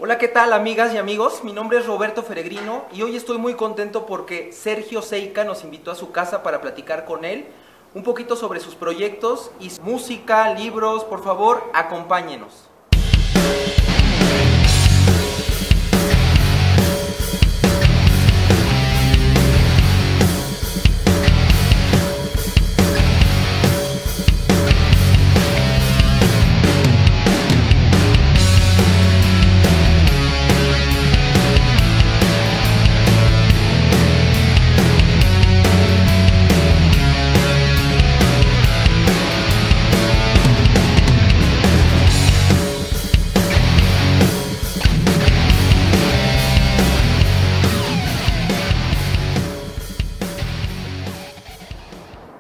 Hola, ¿qué tal, amigas y amigos? Mi nombre es Roberto Feregrino y hoy estoy muy contento porque Sergio Seica nos invitó a su casa para platicar con él un poquito sobre sus proyectos y su música, libros. Por favor, acompáñenos.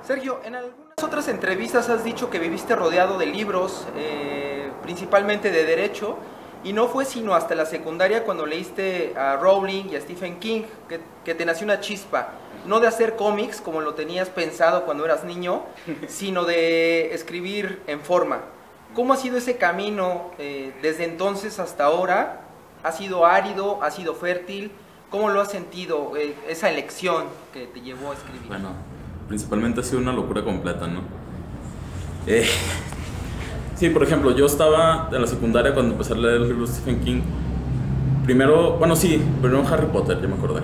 Sergio, en algunas otras entrevistas has dicho que viviste rodeado de libros, principalmente de derecho, y no fue sino hasta la secundaria cuando leíste a Rowling y a Stephen King que te nació una chispa, no de hacer cómics como lo tenías pensado cuando eras niño, sino de escribir en forma. ¿Cómo ha sido ese camino desde entonces hasta ahora? ¿Ha sido árido? ¿Ha sido fértil? ¿Cómo lo has sentido, esa elección que te llevó a escribir? Bueno, principalmente ha sido una locura completa, ¿no? Sí, por ejemplo, yo estaba en la secundaria cuando empecé a leer el libro de Stephen King. Primero Harry Potter, ya me acordé.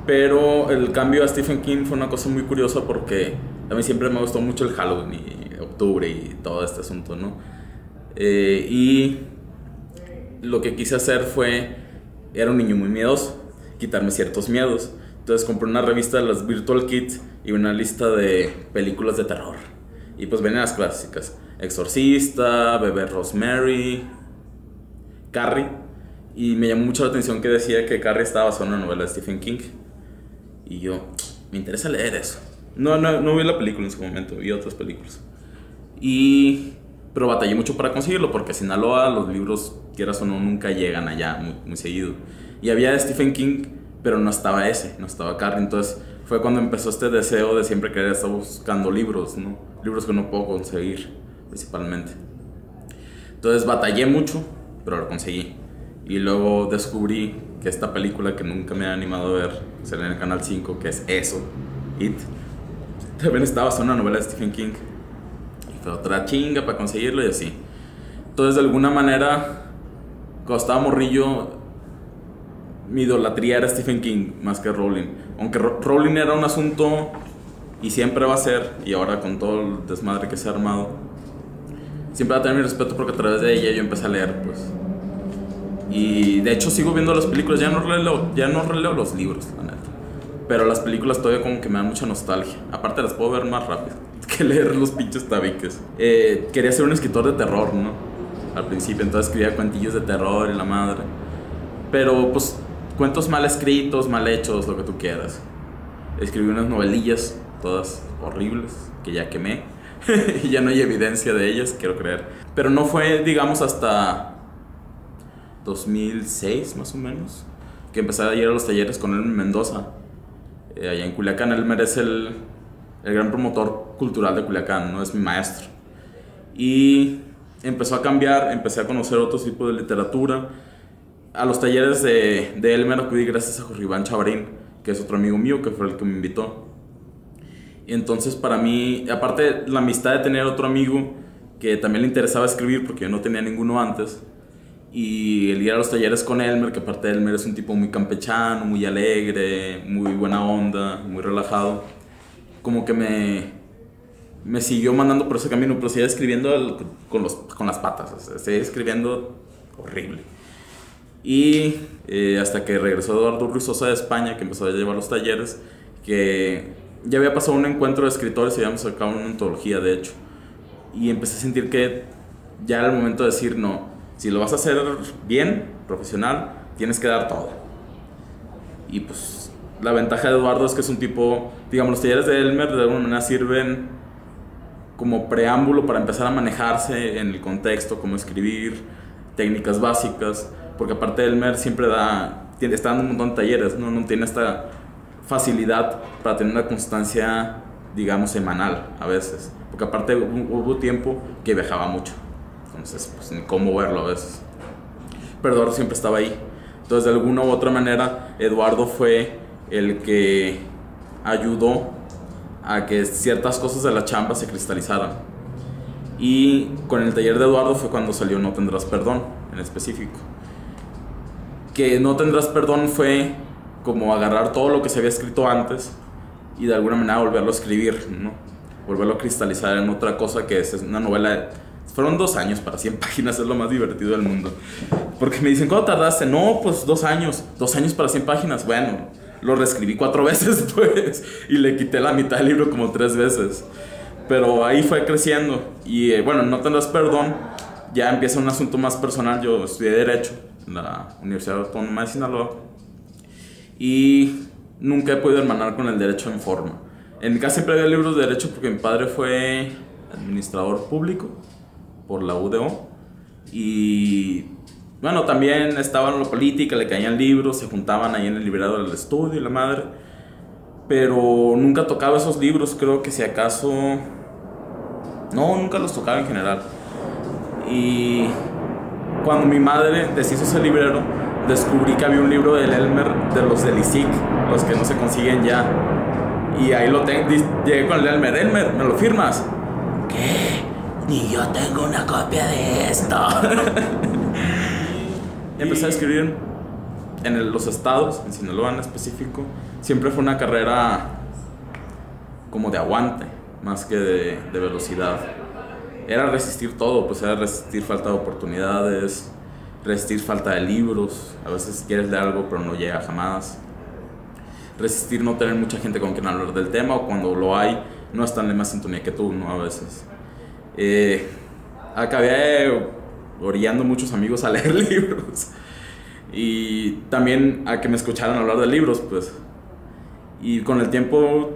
Pero el cambio a Stephen King fue una cosa muy curiosa porque a mí siempre me gustó mucho el Halloween y octubre y todo este asunto, ¿no? Y lo que quise hacer era un niño muy miedoso, quitarme ciertos miedos. Entonces compré una revista de las Virtual Kids y una lista de películas de terror. Y pues venían las clásicas: Exorcista, Bebé Rosemary, Carrie. Y me llamó mucho la atención que decía que Carrie estaba basada en una novela de Stephen King. Y yo, me interesa leer eso. No vi la película en su momento, vi otras películas. Pero batallé mucho para conseguirlo porque en Sinaloa los libros, quieras o no, nunca llegan allá muy seguido. Y había de Stephen King, pero no estaba Carrie. Entonces fue cuando empezó este deseo de siempre querer estar buscando libros, ¿no? Libros que no puedo conseguir, principalmente. Entonces batallé mucho, pero lo conseguí. Y luego descubrí que esta película que nunca me había animado a ver, que sale en el Canal 5, que es It, también estaba basada en una novela de Stephen King. Y fue otra chinga para conseguirlo y así. Entonces, de alguna manera, cuando estaba morrillo, mi idolatría era Stephen King más que Rowling. Aunque Rowling era un asunto y siempre va a ser, y ahora con todo el desmadre que se ha armado, siempre va a tener mi respeto porque a través de ella yo empecé a leer, pues. Y de hecho sigo viendo las películas, ya no releo los libros, la neta. Pero las películas todavía como que me dan mucha nostalgia. Aparte las puedo ver más rápido que leer los pinches tabiques. Quería ser un escritor de terror, ¿no? Al principio, entonces escribía cuentillos de terror y la madre. Pero pues cuentos mal escritos, mal hechos, lo que tú quieras. Escribí unas novelillas, todas horribles, que ya quemé. Y ya no hay evidencia de ellas, quiero creer. Pero no fue, digamos, hasta 2006 más o menos que empecé a ir a los talleres con Elmer Mendoza, allá en Culiacán. Elmer es el gran promotor cultural de Culiacán, ¿no? Es mi maestro. Y empezó a cambiar, empecé a conocer otro tipo de literatura. A los talleres de Elmer acudí gracias a Jorge Iván Chavarín, que es otro amigo mío, que fue el que me invitó. Y entonces para mí, aparte la amistad de tener otro amigo que también le interesaba escribir, porque yo no tenía ninguno antes, y el ir a los talleres con Elmer, que aparte Elmer es un tipo muy campechano, muy alegre, muy buena onda, muy relajado, como que me siguió mandando por ese camino, pero seguía escribiendo con las patas, o sea, seguía escribiendo horrible. Y hasta que regresó Eduardo Ruiz Sosa de España, que empezó a llevar los talleres, que ya había pasado un encuentro de escritores y habíamos sacado una antología, de hecho. Y empecé a sentir que ya era el momento de decir no. Si lo vas a hacer bien, profesional, tienes que dar todo. Y pues la ventaja de Eduardo es que es un tipo, digamos, los talleres de Elmer de alguna manera sirven como preámbulo para empezar a manejarse en el contexto, cómo escribir, técnicas básicas, porque aparte Elmer siempre está dando un montón de talleres, no tiene esta facilidad para tener una constancia, digamos, semanal a veces, porque aparte hubo tiempo que viajaba mucho. Entonces, pues ni cómo verlo a veces. pero Eduardo siempre estaba ahí. Entonces, de alguna u otra manera, Eduardo fue el que ayudó a que ciertas cosas de la chamba se cristalizaran. Y con el taller de Eduardo fue cuando salió No Tendrás Perdón, en específico. Que No Tendrás Perdón fue como agarrar todo lo que se había escrito antes y de alguna manera volverlo a escribir, ¿no? Volverlo a cristalizar en otra cosa que es una novela. Fueron 2 años para 100 páginas, es lo más divertido del mundo. Porque me dicen, ¿cuánto tardaste? No, pues 2 años. 2 años para 100 páginas. Bueno, lo reescribí 4 veces, pues. Y le quité la mitad del libro como 3 veces. Pero ahí fue creciendo. Y bueno, No Tendrás Perdón ya empieza un asunto más personal. Yo estudié Derecho en la Universidad Autónoma de Sinaloa. Y nunca he podido hermanar con el derecho en forma. En mi casa siempre había libros de derecho porque mi padre fue administrador público por la UDO. Y bueno, también estaba en la política, le caían libros, se juntaban ahí en el librero del estudio y la madre. Pero nunca tocaba esos libros, creo que si acaso... No, nunca los tocaba en general. Y cuando mi madre deshizo ese librero, descubrí que había un libro del Elmer, de los del ISIC, los que no se consiguen ya. Y ahí lo tengo, llegué con el Elmer. Elmer, ¿me lo firmas? ¿Qué? Ni yo tengo una copia de esto. Empecé a escribir en los estados, en Sinaloa en específico. Siempre fue una carrera como de aguante, más que de velocidad. Era resistir todo, pues era resistir falta de oportunidades, resistir falta de libros. A veces quieres leer algo pero no llega jamás. Resistir no tener mucha gente con quien hablar del tema, o cuando lo hay, no están en la misma sintonía que tú, ¿no? A veces. Acabé orillando muchos amigos a leer libros. Y también a que me escucharan hablar de libros, pues. Y con el tiempo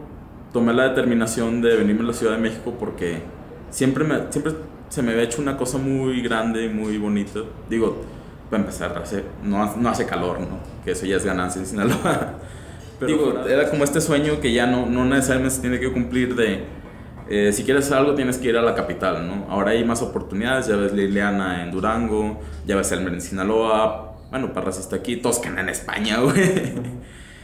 tomé la determinación de venirme a la Ciudad de México porque siempre se me había hecho una cosa muy grande y muy bonita. Digo, para empezar, no hace calor, ¿no? Que eso ya es ganancia en Sinaloa. Pero digo, era como este sueño que ya no necesariamente se tiene que cumplir de... si quieres hacer algo tienes que ir a la capital, ¿no? Ahora hay más oportunidades, ya ves Liliana en Durango, ya ves Elmer en Sinaloa, bueno, Parras está aquí, Toscana en España, güey.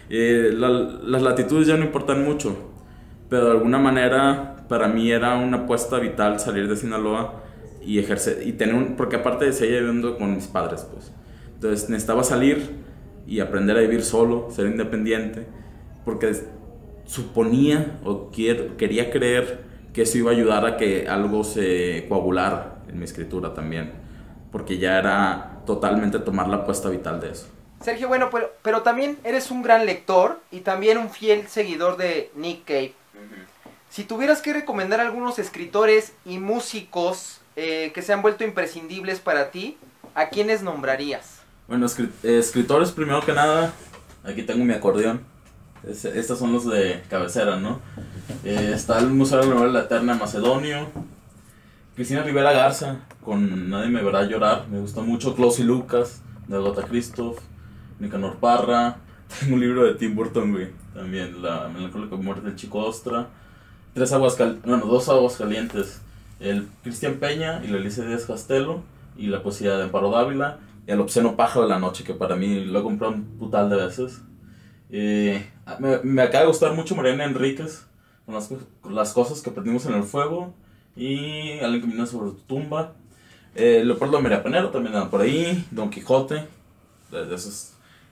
Las latitudes ya no importan mucho, pero de alguna manera para mí era una apuesta vital salir de Sinaloa y ejercer, y tener porque aparte seguía viviendo con mis padres, pues. Entonces necesitaba salir y aprender a vivir solo, ser independiente, porque suponía o quería creer que eso iba a ayudar a que algo se coagulara en mi escritura también, porque ya era totalmente tomar la apuesta vital de eso. Sergio, bueno, pero también eres un gran lector y también un fiel seguidor de Nick Cave. Si tuvieras que recomendar algunos escritores y músicos que se han vuelto imprescindibles para ti, ¿a quiénes nombrarías? Bueno, escritores, primero que nada, aquí tengo mi acordeón. Estos son los de cabecera, ¿no? Está el Museo de la Novela Eterna Macedonio. Cristina Rivera Garza, con Nadie me verá llorar. Me gusta mucho. Klaus y Lucas, de Agatha Christoph. Nicanor Parra. Tengo un libro de Tim Burton, güey. También, La melancólica muerte del chico Ostra. 2 aguas calientes. El Cristian Peña y la Alicia Díaz Castelo. Y la poesía de Amparo Dávila. Y El obsceno pájaro de la noche, que para mí lo he comprado un putal de veces. Me acaba de gustar mucho Mariana Enríquez, con las cosas que aprendimos en el fuego, y Alguien camina sobre tu tumba. Leopoldo Merapanero también anda por ahí. Don Quijote,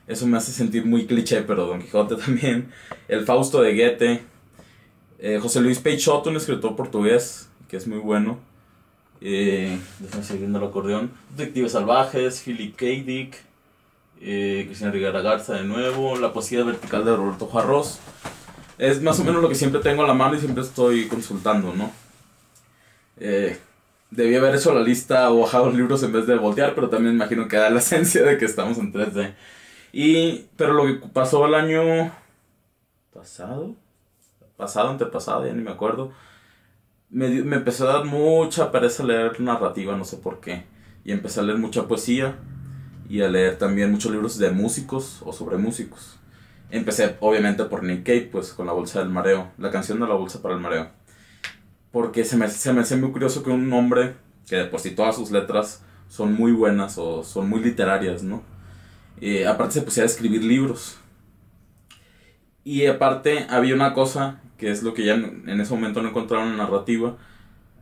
eso me hace sentir muy cliché, pero Don Quijote también. El Fausto de Goethe. José Luis Peixoto, un escritor portugués que es muy bueno. Déjame seguir viendo el acordeón. Detectives salvajes, Philip K. Dick. Cristina Rivera Garza de nuevo. La poesía vertical de Roberto Juarros. Es más o menos lo que siempre tengo a la mano y siempre estoy consultando, ¿no? Debí haber hecho la lista o bajado los libros en vez de voltear, pero también me imagino que da la esencia de que estamos en 3D. Pero lo que pasó el año antepasado, ya ni me acuerdo, me empezó a dar mucha pereza leer narrativa, no sé por qué. Y empecé a leer mucha poesía y a leer también muchos libros de músicos o sobre músicos. Empecé obviamente por Nick Cave, pues con La bolsa del mareo, la canción de La bolsa para el mareo. Porque se me hace muy curioso que un hombre que de por sí todas sus letras son muy buenas o son muy literarias, ¿no? Aparte se pusiera a escribir libros. Y aparte había una cosa, que es lo que ya en ese momento no encontraron en narrativa,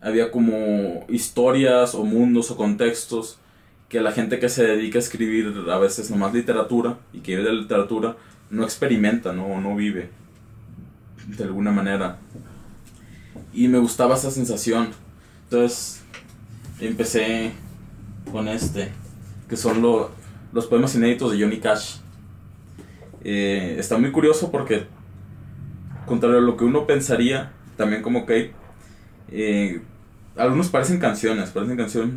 había como historias o mundos o contextos que la gente que se dedica a escribir a veces nomás literatura y que vive de literatura no experimenta, ¿no? O no vive de alguna manera. Y me gustaba esa sensación. Entonces empecé con que son los poemas inéditos de Johnny Cash. Está muy curioso porque, contrario a lo que uno pensaría, también como que algunos parecen canciones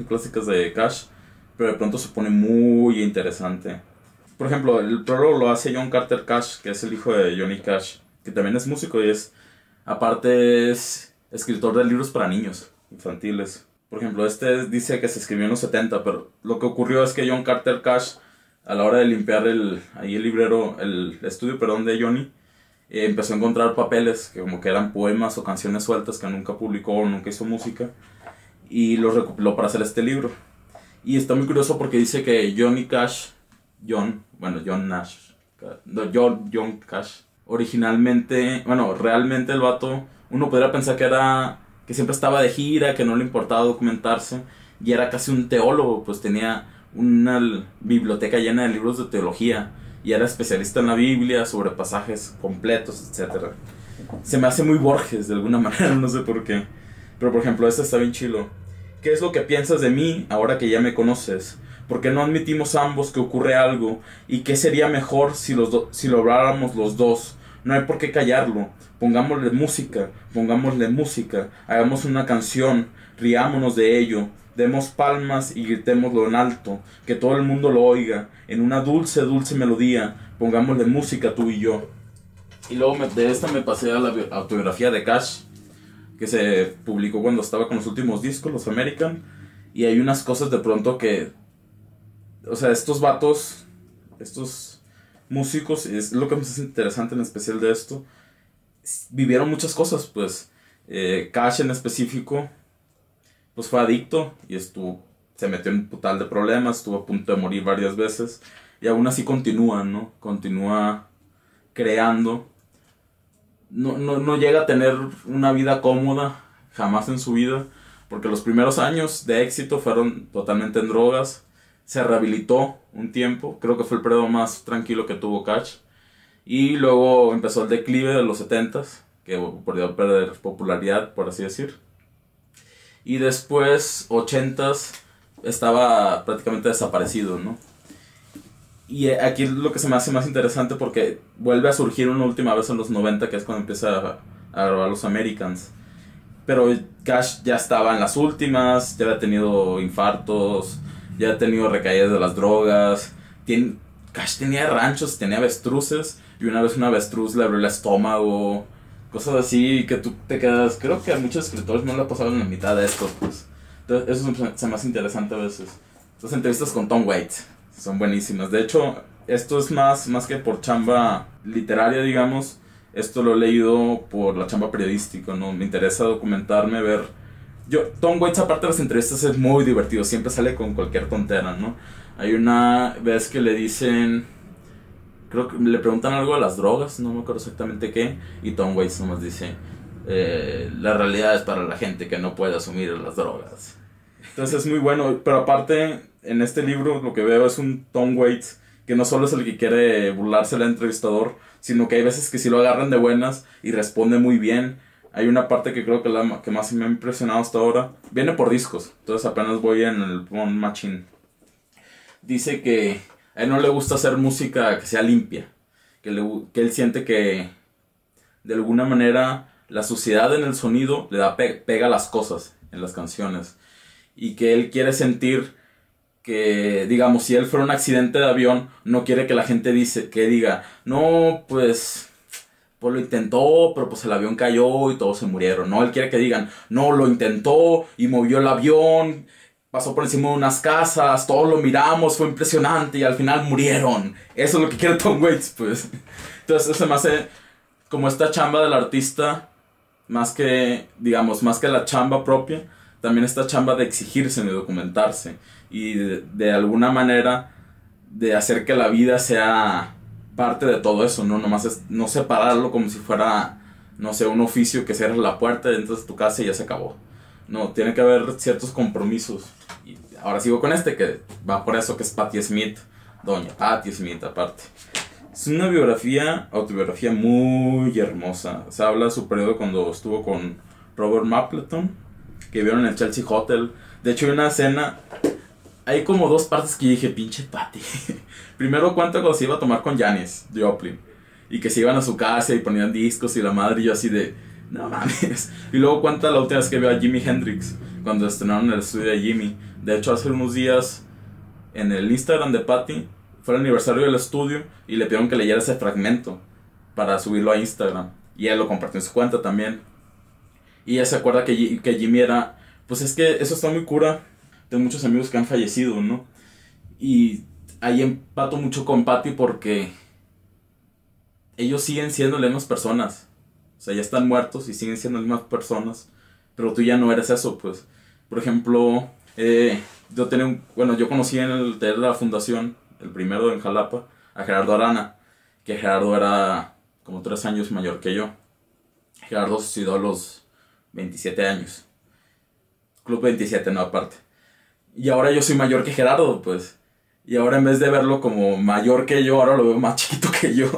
clásicas de Cash, pero de pronto se pone muy interesante. Por ejemplo, el prólogo lo hace John Carter Cash, que es el hijo de Johnny Cash, que también es músico y aparte es escritor de libros para niños infantiles. Por ejemplo, dice que se escribió en los 70, pero lo que ocurrió es que John Carter Cash, a la hora de limpiar el estudio de Johnny, empezó a encontrar papeles que como que eran poemas o canciones sueltas que nunca publicó o nunca hizo música, y los recopiló para hacer este libro. Y está muy curioso porque dice que Johnny Cash, John Cash, originalmente, realmente el vato, uno podría pensar que siempre estaba de gira, que no le importaba documentarse, y era casi un teólogo, pues tenía una biblioteca llena de libros de teología, y era especialista en la Biblia, sobre pasajes completos, etc. Se me hace muy Borges de alguna manera, no sé por qué. Pero por ejemplo, está bien chilo. ¿Qué es lo que piensas de mí ahora que ya me conoces? ¿Por qué no admitimos ambos que ocurre algo? ¿Y qué sería mejor si lo habláramos los dos? No hay por qué callarlo. Pongámosle música, hagamos una canción, riámonos de ello, demos palmas y gritémoslo en alto, que todo el mundo lo oiga, en una dulce, dulce melodía, pongámosle música tú y yo. Y luego de esta me pasé a la autobiografía de Cash, que se publicó cuando estaba con los últimos discos, los American, y hay unas cosas de pronto que, o sea, estos vatos, estos músicos, es lo que me hace interesante en especial de esto, vivieron muchas cosas, pues. Cash en específico pues fue adicto y se metió en un putal de problemas, estuvo a punto de morir varias veces, y aún así continúa, ¿no? Continúa creando. No llega a tener una vida cómoda jamás en su vida, porque los primeros años de éxito fueron totalmente en drogas. Se rehabilitó un tiempo, creo que fue el periodo más tranquilo que tuvo Cash, y luego empezó el declive de los 70s, que volvió a perder popularidad, por así decir. Y después, 80s, estaba prácticamente desaparecido, ¿no? Y aquí lo que se me hace más interesante porque vuelve a surgir una última vez en los 90, que es cuando empieza a grabar los Americans. Pero Cash ya estaba en las últimas, ya había tenido infartos, ya había tenido recaídas de las drogas. Cash tenía ranchos, tenía avestruces, y una vez una avestruz le abrió el estómago. Cosas así que tú te quedas... Creo que a muchos escritores no le ha pasado en la mitad de esto, pues. Entonces, eso se me hace interesante a veces. Estas entrevistas con Tom Waits son buenísimas. De hecho, esto es más que por chamba literaria, digamos. Esto lo he leído por la chamba periodística, ¿no? Me interesa documentarme, ver... Tom Waits, aparte de las entrevistas, es muy divertido. Siempre sale con cualquier tontera, ¿no? Hay una vez que le dicen... Creo que le preguntan algo a las drogas, no me acuerdo exactamente qué, y Tom Waits nomás dice, la realidad es para la gente que no puede asumir las drogas. Entonces es muy bueno, pero aparte, en este libro lo que veo es un Tom Waits que no solo es el que quiere burlarse del entrevistador, sino que hay veces que sí lo agarran de buenas y responde muy bien. Hay una parte que creo que que más me ha impresionado hasta ahora, viene por discos, entonces apenas voy en el One Machine. Dice que a él no le gusta hacer música que sea limpia, que él siente que de alguna manera la suciedad en el sonido le da pega a las cosas en las canciones, y que él quiere sentir que, digamos, si él fuera un accidente de avión, no quiere que la gente diga, no, pues lo intentó, pero pues el avión cayó y todos se murieron. No, él quiere que digan, no, lo intentó y movió el avión, pasó por encima de unas casas, todos lo miramos, fue impresionante y al final murieron. Eso es lo que quiere Tom Waits, pues. Entonces eso se me hace como esta chamba del artista, más que la chamba propia, también esta chamba de exigirse y documentarse. y de alguna manera de hacer que la vida sea parte de todo eso, ¿no? Nomás no separarlo como si fuera, no sé, un oficio que cierras la puerta, entras a tu casa y ya se acabó. No, tiene que haber ciertos compromisos. Y ahora sigo con que va por eso, que es Patti Smith, doña Patti Smith aparte. Es una autobiografía muy hermosa. Se habla de su periodo cuando estuvo con Robert Mapleton, que vieron en el Chelsea Hotel. De hecho, hay una escena, hay como dos partes que dije, pinche Patti. Primero cuenta cuando se iba a tomar con Janis Joplin, y que se iban a su casa y ponían discos y la madre, y yo así de, no mames. Y luego cuenta la última vez que vio a Jimi Hendrix, cuando estrenaron el estudio de Jimi. De hecho, hace unos días, en el Instagram de Patti, fue el aniversario del estudio y le pidieron que leyera ese fragmento para subirlo a Instagram. Y él lo compartió en su cuenta también. Y ella se acuerda que Jimi era, pues es que eso está muy cura. Tengo muchos amigos que han fallecido, ¿no? Y ahí empato mucho con Patti porque ellos siguen siendo las mismas personas. O sea, ya están muertos y siguen siendo las mismas personas. Pero tú ya no eres eso, pues. Por ejemplo, yo conocí en el taller de la fundación, el primero en Jalapa, a Gerardo Arana, que Gerardo era como 3 años mayor que yo. Gerardo se suicidó a los 27 años. Club 27, no, aparte. Y ahora yo soy mayor que Gerardo, pues. Y ahora en vez de verlo como mayor que yo, ahora lo veo más chiquito que yo.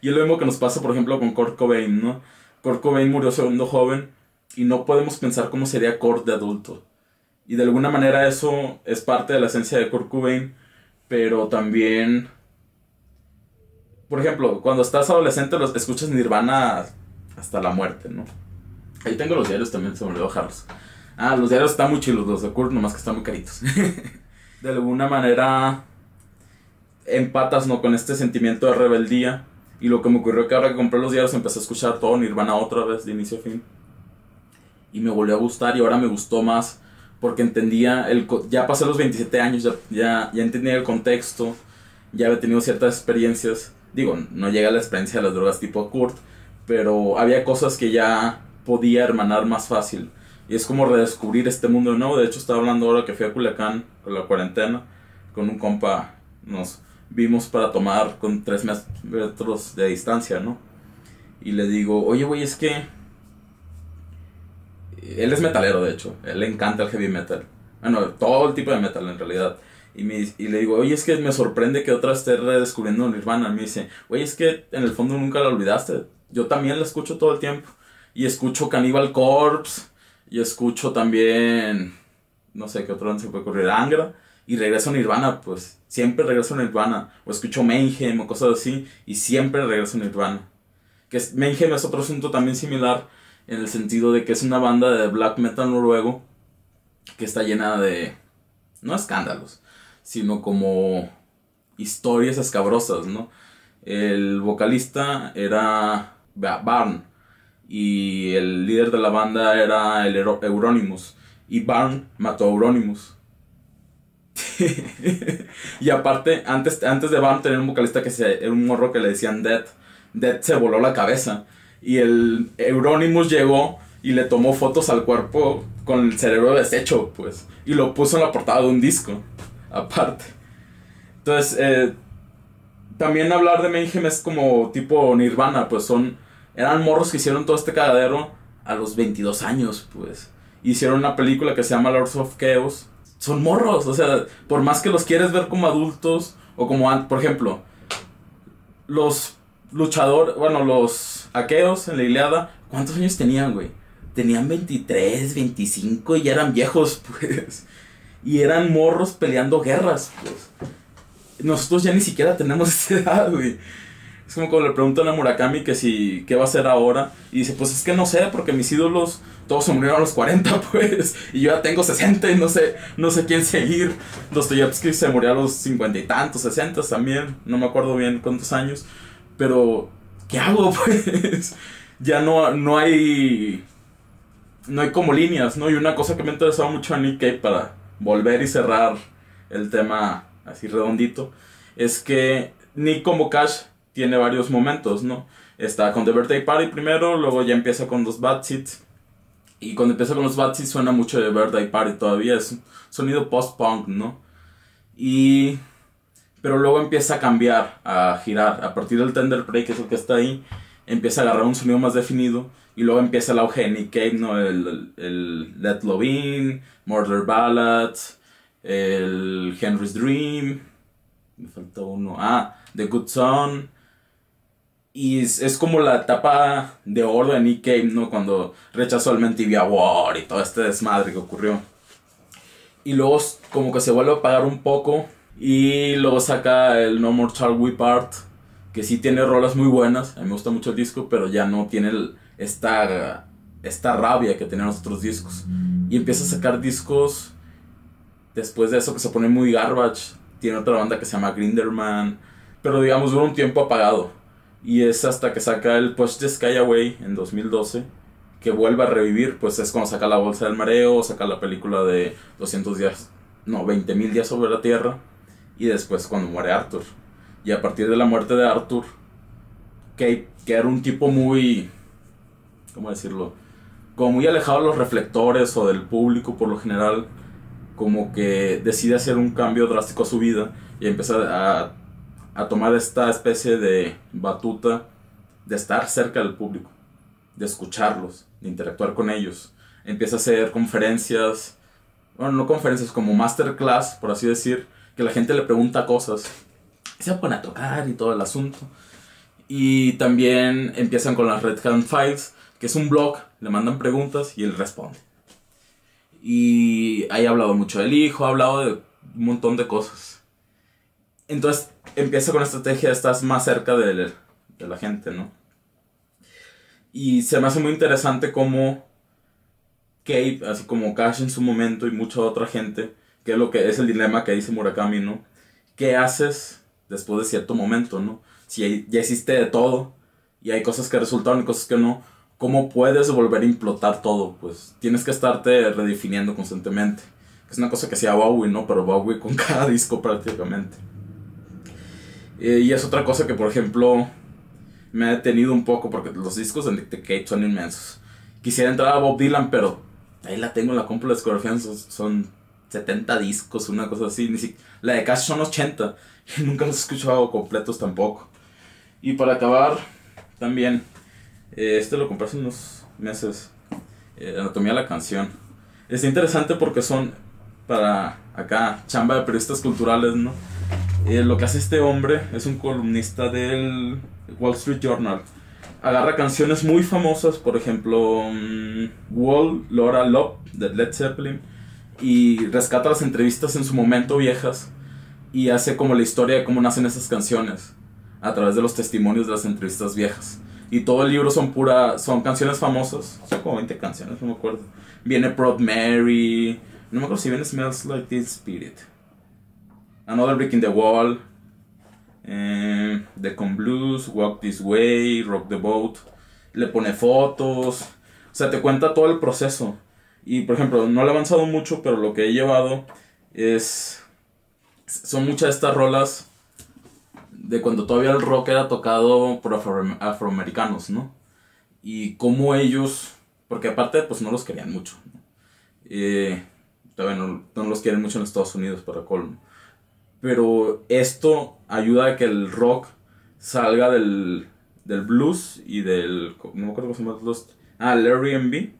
Y es lo mismo que nos pasa, por ejemplo, con Kurt Cobain, ¿no? Kurt Cobain murió siendo joven y no podemos pensar cómo sería Kurt de adulto. Y de alguna manera eso es parte de la esencia de Kurt Cobain, pero también, por ejemplo, cuando estás adolescente escuchas Nirvana hasta la muerte, ¿no? Ahí tengo los diarios también, se me olvidó dejarlos. Los diarios están muy chilos, los de Kurt, nomás que están muy caritos. De alguna manera empatas, ¿no?, con este sentimiento de rebeldía. Y lo que me ocurrió que ahora que compré los diarios empecé a escuchar todo Nirvana otra vez, de inicio a fin. Y me volvió a gustar, y ahora me gustó más porque entendía, ya pasé los 27 años, ya entendía el contexto, ya había tenido ciertas experiencias. Digo, no llega a la experiencia de las drogas tipo Kurt, pero había cosas que ya podía hermanar más fácil. Y es como redescubrir este mundo nuevo. De hecho, estaba hablando ahora que fui a Culiacán con la cuarentena, con un compa, nos vimos para tomar con 3 metros de distancia, ¿no? Y le digo, oye, güey, es que él es metalero, de hecho. Él le encanta el heavy metal. Bueno, todo el tipo de metal, en realidad. Y le digo, oye, es que me sorprende que otra esté redescubriendo Nirvana. Y me dice, oye, es que en el fondo nunca la olvidaste. Yo también la escucho todo el tiempo. Y escucho Cannibal Corpse. Y escucho también, no sé qué otro se puede ocurrir, Angra. Y regreso a Nirvana, pues. Siempre regreso a Nirvana. O escucho Mayhem o cosas así. Y siempre regreso a Nirvana. Mayhem es otro asunto también similar, en el sentido de que es una banda de black metal noruego que está llena de, no escándalos, sino como historias escabrosas, ¿no? El vocalista era Barn y el líder de la banda era el Euronymous, y Barn mató a Euronymous. Y aparte, antes de Barn tenía un vocalista era un morro que le decían Death. Death se voló la cabeza. Y el Euronymous llegó y le tomó fotos al cuerpo con el cerebro deshecho, pues. Y lo puso en la portada de un disco, aparte. Entonces, también hablar de Mayhem es como tipo Nirvana, pues eran morros que hicieron todo este cagadero a los 22 años, pues. Hicieron una película que se llama Lords of Chaos. Son morros, o sea, por más que los quieres ver como adultos, o como, por ejemplo, los aqueos en la Ilíada, ¿cuántos años tenían, güey? Tenían 23, 25 y ya eran viejos, pues. Y eran morros peleando guerras, pues. Nosotros ya ni siquiera tenemos esa edad, güey. Es como cuando le preguntan a Murakami qué va a hacer ahora. Y dice, pues es que no sé, porque mis ídolos todos se murieron a los 40, pues. Y yo ya tengo 60 y no sé quién seguir. Dostoyevsky se murió a los 50 y tantos, 60 también. No me acuerdo bien cuántos años. Pero, ¿qué hago, pues? Ya no hay como líneas, ¿no? Y una cosa que me ha interesado mucho a Nick Cave, para volver y cerrar el tema así redondito, es que Nick como Cash tiene varios momentos, ¿no? Está con The Birthday Party primero, luego ya empieza con los Bad Seeds. Y cuando empieza con los Bad Seeds suena mucho de Birthday Party todavía, es un sonido post-punk, ¿no? Y pero luego empieza a cambiar, a girar. A partir del Tender Prey, que es el que está ahí, empieza a agarrar un sonido más definido. Y luego empieza el auge de Nick Cave, ¿no? El Let Love In, Murder Ballads, el Henry's Dream. Me falta uno. The Good Son. Y es como la etapa de oro de Nick Cave, ¿no? Cuando rechazó el MTV Award y todo este desmadre que ocurrió. Y luego como que se vuelve a apagar un poco. Y luego saca el No More Shall We Part, que sí tiene rolas muy buenas. A mí me gusta mucho el disco, pero ya no tiene esta rabia que tenían los otros discos. Y empieza a sacar discos después de eso que se pone muy garbage. Tiene otra banda que se llama Grinderman, pero digamos dura un tiempo apagado. Y es hasta que saca el Push the Sky Away en 2012 que vuelve a revivir. Pues es cuando saca La Bolsa del Mareo, saca la película de 20.000 días sobre la Tierra. Y después cuando muere Arthur. Y a partir de la muerte de Arthur, que era un tipo muy, ¿cómo decirlo? Como muy alejado de los reflectores o del público por lo general, como que decide hacer un cambio drástico a su vida y empieza a tomar esta especie de batuta de estar cerca del público, de escucharlos, de interactuar con ellos. Empieza a hacer conferencias, bueno, no conferencias, como masterclass, por así decir, que la gente le pregunta cosas y se pone a tocar y todo el asunto. Y también empiezan con las Red Hand Files, que es un blog, le mandan preguntas y él responde. Y ahí ha hablado mucho del hijo, ha hablado de un montón de cosas. Entonces empieza con la estrategia de estar más cerca de la gente, ¿no? Y se me hace muy interesante cómo Cave, así como Cash en su momento y mucha otra gente, que es lo que es el dilema que dice Murakami, ¿no? ¿Qué haces después de cierto momento, ¿no? Si ya hiciste de todo y hay cosas que resultaron y cosas que no, ¿cómo puedes volver a implotar todo? Pues tienes que estarte redefiniendo constantemente. Es una cosa que hacía Bowie, ¿no? Pero Bowie con cada disco prácticamente. Y es otra cosa que, por ejemplo, me ha detenido un poco porque los discos de Nick Cave son inmensos. Quisiera entrar a Bob Dylan, pero ahí la tengo en la compra de discografía, son 70 discos, una cosa así. La de Cash son 80 y nunca los he escuchado completos tampoco. Y para acabar, también, lo compré hace unos meses, Anatomía de la Canción. Es interesante porque son, para acá, chamba de periodistas culturales, ¿no? Lo que hace este hombre es un columnista del Wall Street Journal. Agarra canciones muy famosas, por ejemplo, Wall, Laura Love, de Led Zeppelin, y rescata las entrevistas en su momento viejas y hace como la historia de cómo nacen esas canciones a través de los testimonios de las entrevistas viejas. Y todo el libro son canciones famosas, son como 20 canciones, no me acuerdo. Viene Proud Mary, no me acuerdo si viene Smells Like Teen Spirit, Another Brick in the Wall, The Con Blues, Walk This Way, Rock the Boat. Le pone fotos, o sea, te cuenta todo el proceso. Y por ejemplo, no le he avanzado mucho, pero lo que he llevado son muchas de estas rolas de cuando todavía el rock era tocado por afroamericanos, ¿no? Y cómo ellos, porque aparte pues no los querían mucho, ¿no? Todavía no los quieren mucho en Estados Unidos, para colmo. Pero esto ayuda a que el rock salga del blues y del, no me acuerdo cómo se llama, el R&B,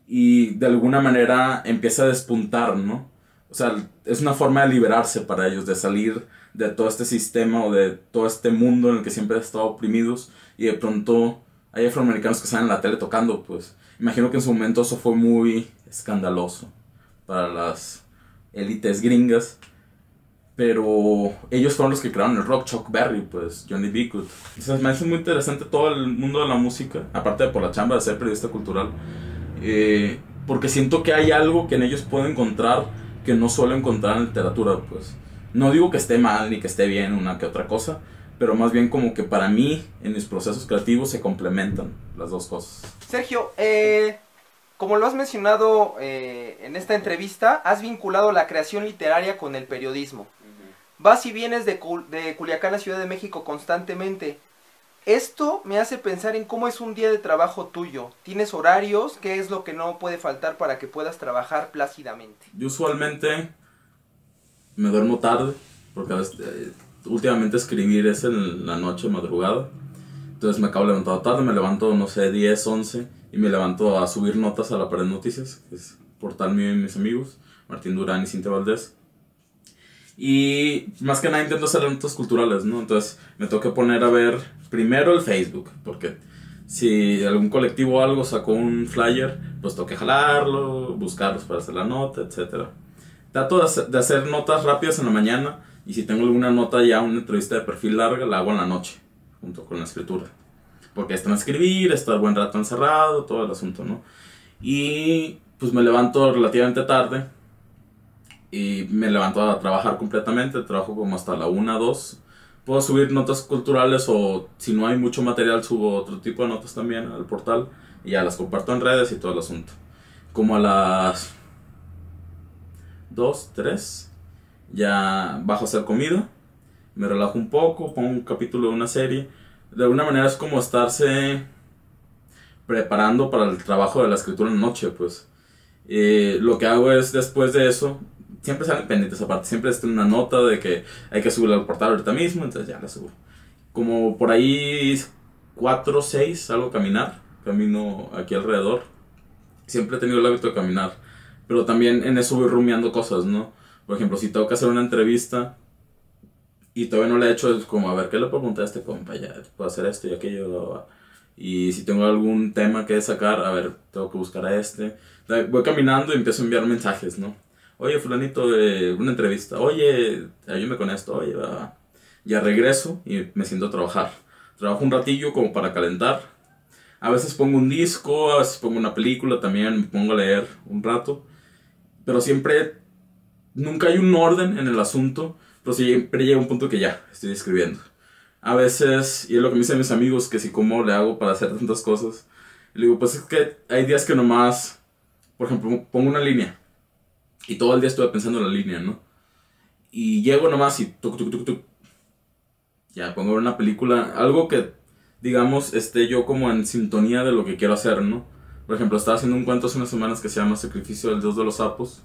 y de alguna manera empieza a despuntar, ¿no? O sea, es una forma de liberarse para ellos, de salir de todo este sistema o de todo este mundo en el que siempre han estado oprimidos, y de pronto hay afroamericanos que salen en la tele tocando. Pues imagino que en su momento eso fue muy escandaloso para las élites gringas, pero ellos fueron los que crearon el rock. Chuck Berry, pues Johnny B. Good. Entonces me hace muy interesante todo el mundo de la música, aparte de por la chamba de ser periodista cultural, porque siento que hay algo que en ellos puedo encontrar que no suelo encontrar en literatura. Pues no digo que esté mal ni que esté bien una que otra cosa, pero más bien como que para mí en mis procesos creativos se complementan las dos cosas. Sergio, como lo has mencionado en esta entrevista, has vinculado la creación literaria con el periodismo. Vas y vienes de Culiacán a Ciudad de México constantemente. Esto me hace pensar en cómo es un día de trabajo tuyo. ¿Tienes horarios? ¿Qué es lo que no puede faltar para que puedas trabajar plácidamente? Yo usualmente me duermo tarde, porque a veces, últimamente escribir es en la noche, madrugada. Entonces me acabo levantando tarde, me levanto, no sé, 10, 11, y me levanto a subir notas a la Pared Noticias, que es portal mío y mis amigos, Martín Durán y Cintia Valdés. Y más que nada intento hacer notas culturales, ¿no? Entonces me tengo que poner a ver primero el Facebook, porque si algún colectivo o algo sacó un flyer, pues tengo que jalarlo, buscarlos para hacer la nota, etc. Trato de hacer notas rápidas en la mañana, y si tengo alguna nota ya, una entrevista de perfil larga, la hago en la noche, junto con la escritura. Porque es transcribir, estar buen rato encerrado, todo el asunto, ¿no? Y pues me levanto relativamente tarde, y me levanto a trabajar completamente, trabajo como hasta la 1, 2. Puedo subir notas culturales, o si no hay mucho material subo otro tipo de notas también al portal, y ya las comparto en redes y todo el asunto. Como a las 2, 3 ya bajo a hacer comida, me relajo un poco, pongo un capítulo de una serie. De alguna manera es como estarse preparando para el trabajo de la escritura en la noche, pues. Lo que hago es, después de eso, siempre salen pendientes aparte, siempre está una nota de que hay que subirla al portal ahorita mismo, entonces ya la subo. Como por ahí 4, 6 salgo a caminar, camino aquí alrededor. Siempre he tenido el hábito de caminar, pero también en eso voy rumiando cosas, ¿no? Por ejemplo, si tengo que hacer una entrevista y todavía no la he hecho, es como, a ver, ¿qué le puedo preguntar a este compa? Ya, puedo hacer esto y aquello. Y si tengo algún tema que sacar, a ver, tengo que buscar a este. Voy caminando y empiezo a enviar mensajes, ¿no? Oye, fulanito, una entrevista. Oye, ayúdame con esto. Oye, va. Ya regreso y me siento a trabajar. Trabajo un ratillo como para calentar. A veces pongo un disco, a veces pongo una película también, me pongo a leer un rato. Pero siempre, nunca hay un orden en el asunto, pero siempre llega un punto que ya, estoy escribiendo. A veces, y es lo que me dicen mis amigos, que si cómo le hago para hacer tantas cosas. Y le digo, pues es que hay días que nomás, por ejemplo, pongo una línea. Y todo el día estuve pensando en la línea, ¿no? Y llego nomás y tuc, tuc, tuc, tuc. Ya, pongo una película, algo que, digamos, esté yo como en sintonía de lo que quiero hacer, ¿no? Por ejemplo, estaba haciendo un cuento hace unas semanas que se llama Sacrificio del Dios de los Sapos,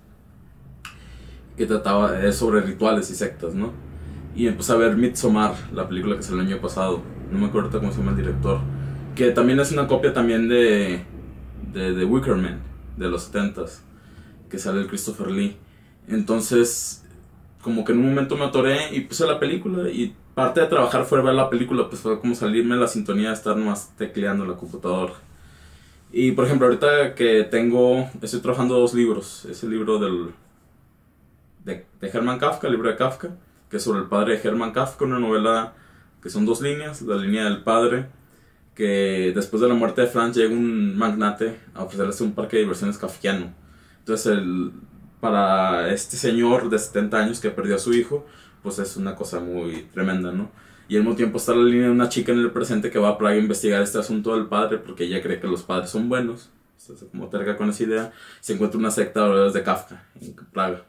que trataba sobre rituales y sectas, ¿no? Y empecé a ver Midsommar, la película que salió el año pasado. No me acuerdo cómo se llama el director. Que también es una copia también de Wicker Man, de los 70s, que sale el Christopher Lee. Entonces, como que en un momento me atoré y puse la película, y parte de trabajar fue ver la película, pues fue como salirme de la sintonía de estar más tecleando la computadora. Y por ejemplo, ahorita que estoy trabajando 2 libros. Es el libro de Hermann Kafka, el libro de Kafka, que es sobre el padre de Hermann Kafka, una novela que son 2 líneas. La línea del padre, que después de la muerte de Franz llega un magnate a ofrecerles un parque de diversiones kafkiano. Entonces para este señor de 70 años que perdió a su hijo, pues es una cosa muy tremenda, ¿no? Y al mismo tiempo está la línea de una chica en el presente que va a Praga a investigar este asunto del padre, porque ella cree que los padres son buenos. Entonces, como terca con esa idea, se encuentra una secta de oradores de Kafka en Praga.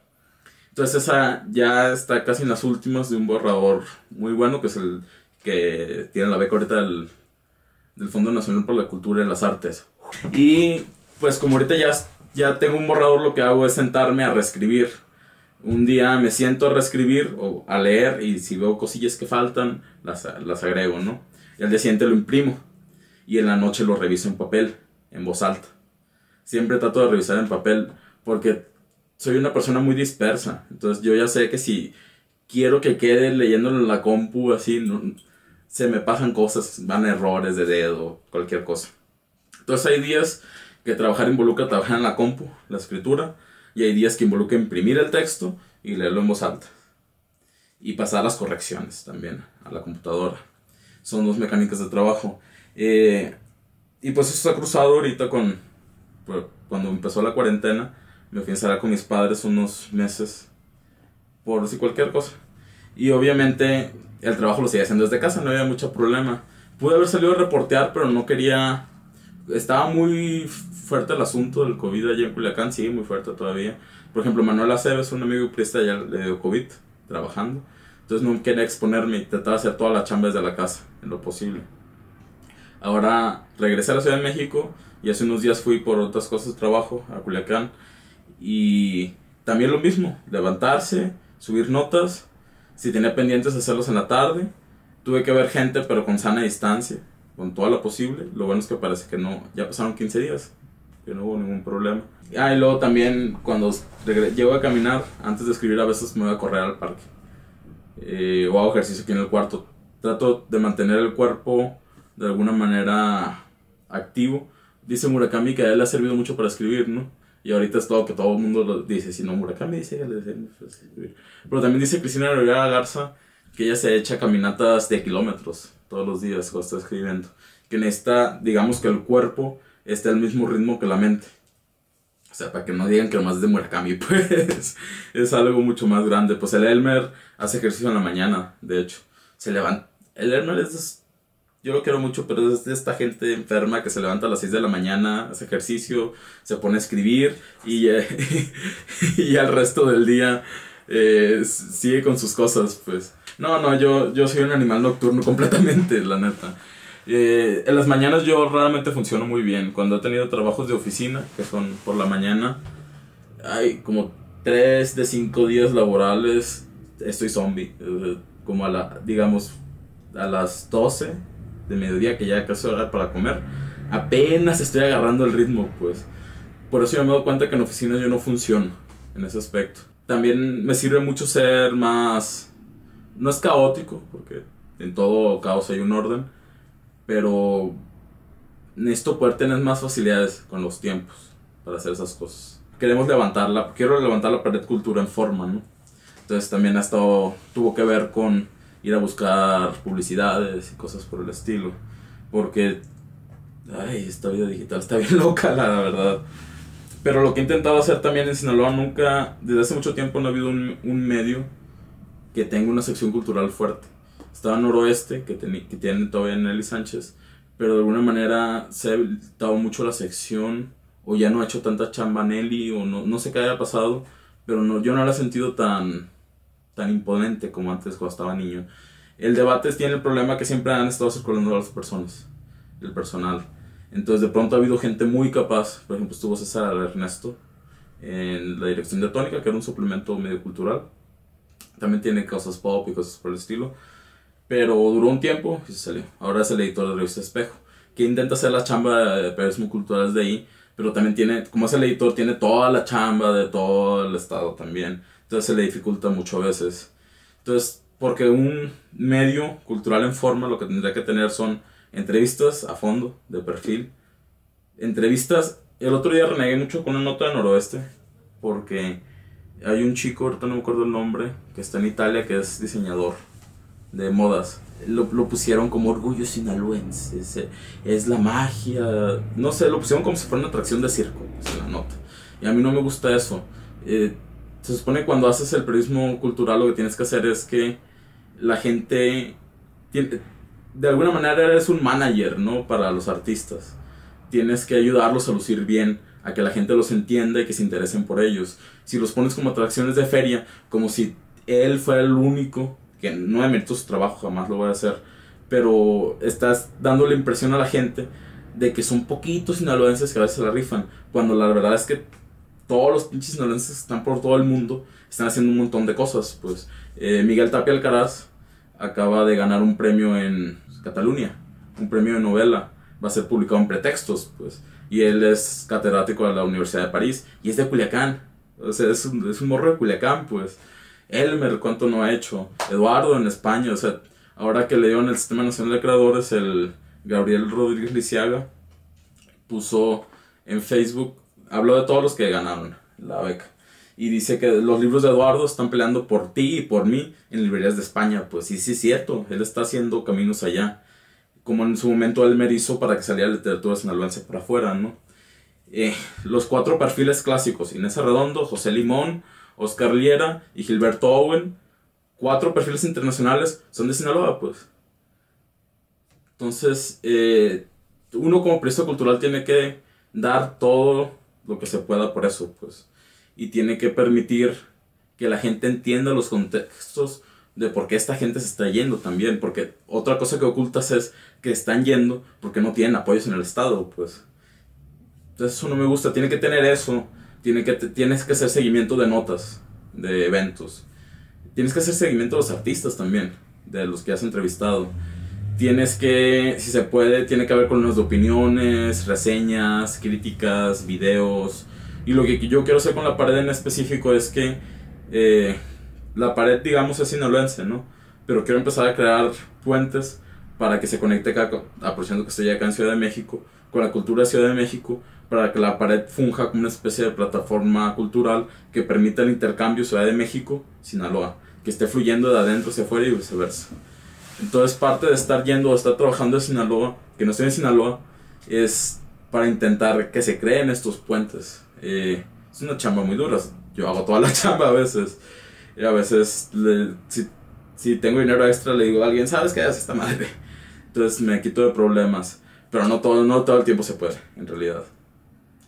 Entonces esa ya está casi en las últimas de un borrador muy bueno, que es el que tiene la beca ahorita del Fondo Nacional por la Cultura y las Artes. Y pues como ahorita ya tengo un borrador, lo que hago es sentarme a reescribir. Un día me siento a reescribir o a leer, y si veo cosillas que faltan, las agrego, ¿no? Y al día siguiente lo imprimo, y en la noche lo reviso en papel, en voz alta. Siempre trato de revisar en papel, porque soy una persona muy dispersa. Entonces yo ya sé que si quiero que quede leyéndolo en la compu así, no, se me pasan cosas, van errores de dedo, cualquier cosa. Entonces hay días que involucra trabajar en la compu, la escritura, y hay días que involucra imprimir el texto y leerlo en voz alta. Y pasar las correcciones también a la computadora. Son 2 mecánicas de trabajo. Y pues eso está cruzado ahorita cuando empezó la cuarentena. Me fui a encerrar con mis padres unos meses por si cualquier cosa. Y obviamente el trabajo lo seguía haciendo desde casa, no había mucho problema. Pude haber salido a reportear, pero no quería. Estaba muy fuerte el asunto del COVID allá en Culiacán, sigue muy fuerte todavía. Por ejemplo, Manuel Aceves, un amigo priista, ya le dio COVID trabajando. Entonces no quería exponerme y trataba de hacer toda la chamba desde la casa, en lo posible. Ahora regresé a la Ciudad de México y hace unos días fui por otras cosas de trabajo a Culiacán. Y también lo mismo, levantarse, subir notas. Si tenía pendientes, hacerlos en la tarde. Tuve que ver gente, pero con sana distancia, con toda la posible. Lo bueno es que parece que no, ya pasaron 15 días, que no hubo ningún problema. Y luego también cuando llego a caminar, antes de escribir a veces me voy a correr al parque. O hago ejercicio aquí en el cuarto. Trato de mantener el cuerpo de alguna manera activo. Dice Murakami que a él le ha servido mucho para escribir, ¿no? Y ahorita es todo que todo el mundo lo dice. Si no, Murakami dice que le sirve para escribir. Pero también dice Cristina Rivera Garza que ella se echa caminatas de kilómetros todos los días cuando está escribiendo. Que necesita, digamos, que el cuerpo esté al mismo ritmo que la mente. O sea, para que no digan que nomás es de Murakami, pues es algo mucho más grande. Pues el Elmer hace ejercicio en la mañana, de hecho. Se levanta. El Elmer es... Yo lo quiero mucho, pero es de esta gente enferma que se levanta a las 6 de la mañana, hace ejercicio, se pone a escribir y y al resto del día sigue con sus cosas, pues. No, yo soy un animal nocturno completamente, la neta. En las mañanas yo raramente funciono muy bien. Cuando he tenido trabajos de oficina, que son por la mañana, hay como 3 de 5 días laborales, estoy zombie. Como digamos, a las 12 de mediodía, que ya casi hora para comer, apenas estoy agarrando el ritmo, pues. Por eso yo me doy cuenta que en oficinas yo no funciono en ese aspecto. También me sirve mucho ser más... No es caótico, porque en todo caos hay un orden, pero necesito poder tener más facilidades con los tiempos para hacer esas cosas. Quiero levantar la pared cultura en forma, ¿no? Entonces también tuvo que ver con ir a buscar publicidades y cosas por el estilo, porque esta vida digital está bien loca, la verdad. Pero lo que he intentado hacer también en Sinaloa, nunca, desde hace mucho tiempo no ha habido un medio que tenga una sección cultural fuerte. Estaba Noroeste, que tiene todavía Nelly Sánchez, pero de alguna manera se ha habilitado mucho la sección, o ya no ha hecho tanta chamba Nelly, o no sé qué haya pasado, pero yo no la he sentido tan imponente como antes cuando estaba niño. El debate tiene el problema que siempre han estado circulando a las personas, el personal. Entonces de pronto ha habido gente muy capaz. Por ejemplo, estuvo César Ernesto en la dirección de Tónica, que era un suplemento medio cultural. También tiene cosas pop y cosas por el estilo, pero duró un tiempo y se salió. Ahora es el editor de la revista Espejo, que intenta hacer la chamba de periodismo cultural de ahí, pero también tiene, como es el editor, tiene toda la chamba de todo el estado también. Entonces se le dificulta mucho a veces. Entonces, porque un medio cultural en forma lo que tendría que tener son entrevistas a fondo, de perfil. Entrevistas. El otro día renegué mucho con una nota de Noroeste, porque hay un chico, ahorita no me acuerdo el nombre, que está en Italia, que es diseñador de modas. Lo pusieron como orgullo sinaloense, es la magia, no sé, lo pusieron como si fuera una atracción de circo, en la nota. Y a mí no me gusta eso. Se supone que cuando haces el periodismo cultural lo que tienes que hacer es que la gente de alguna manera eres un manager, ¿no? Para los artistas. Tienes que ayudarlos a lucir bien, a que la gente los entienda y que se interesen por ellos. Si los pones como atracciones de feria, como si él fuera el único, que no me merito su trabajo, jamás lo voy a hacer, pero estás dando la impresión a la gente de que son poquitos sinaloenses que a veces se la rifan, cuando la verdad es que todos los pinches sinaloenses que están por todo el mundo están haciendo un montón de cosas. Pues Miguel Tapia Alcaraz acaba de ganar un premio en Cataluña, un premio de novela, va a ser publicado en Pretextos, pues, y él es catedrático de la Universidad de París y es de Culiacán, o sea, es un morro de Culiacán, pues. Elmer, ¿cuánto no ha hecho? Eduardo en España, o sea, ahora que le dieron el Sistema Nacional de Creadores, el Gabriel Rodríguez Lisiaga puso en Facebook, habló de todos los que ganaron la beca, y dice que los libros de Eduardo están peleando por ti y por mí en librerías de España. Pues sí, es cierto, él está haciendo caminos allá, como en su momento Elmer hizo para que saliera literatura sinaloense para afuera, ¿no? Los 4 perfiles clásicos, Inés Arredondo, José Limón, Oscar Liera y Gilberto Owen, 4 perfiles internacionales, son de Sinaloa, pues. Entonces, uno como periodista cultural tiene que dar todo lo que se pueda por eso, pues. Y tiene que permitir que la gente entienda los contextos de por qué esta gente se está yendo también. Porque otra cosa que ocultas es que están yendo porque no tienen apoyos en el Estado, pues. Entonces eso no me gusta, tiene que tener eso. Tienes que hacer seguimiento de notas, de eventos. tienes que hacer seguimiento a los artistas también, de los que has entrevistado. Tienes que, si se puede, tiene que haber columnas de opiniones, reseñas, críticas, videos. Y lo que yo quiero hacer con la pared en específico es que la pared, digamos, es sinaloense, ¿no? Pero quiero empezar a crear puentes para que se conecte acá, aprovechando que estoy acá en Ciudad de México, con la cultura de Ciudad de México, para que la pared funja como una especie de plataforma cultural que permita el intercambio Ciudad de México-Sinaloa, que esté fluyendo de adentro hacia afuera y viceversa. Entonces parte de estar yendo o estar trabajando en Sinaloa, que no estoy en Sinaloa, es para intentar que se creen estos puentes. Es una chamba muy dura, yo hago toda la chamba a veces. Y a veces, si tengo dinero extra, le digo a alguien, ¿sabes qué haces esta madre? Entonces me quito de problemas. Pero no todo el tiempo se puede, en realidad.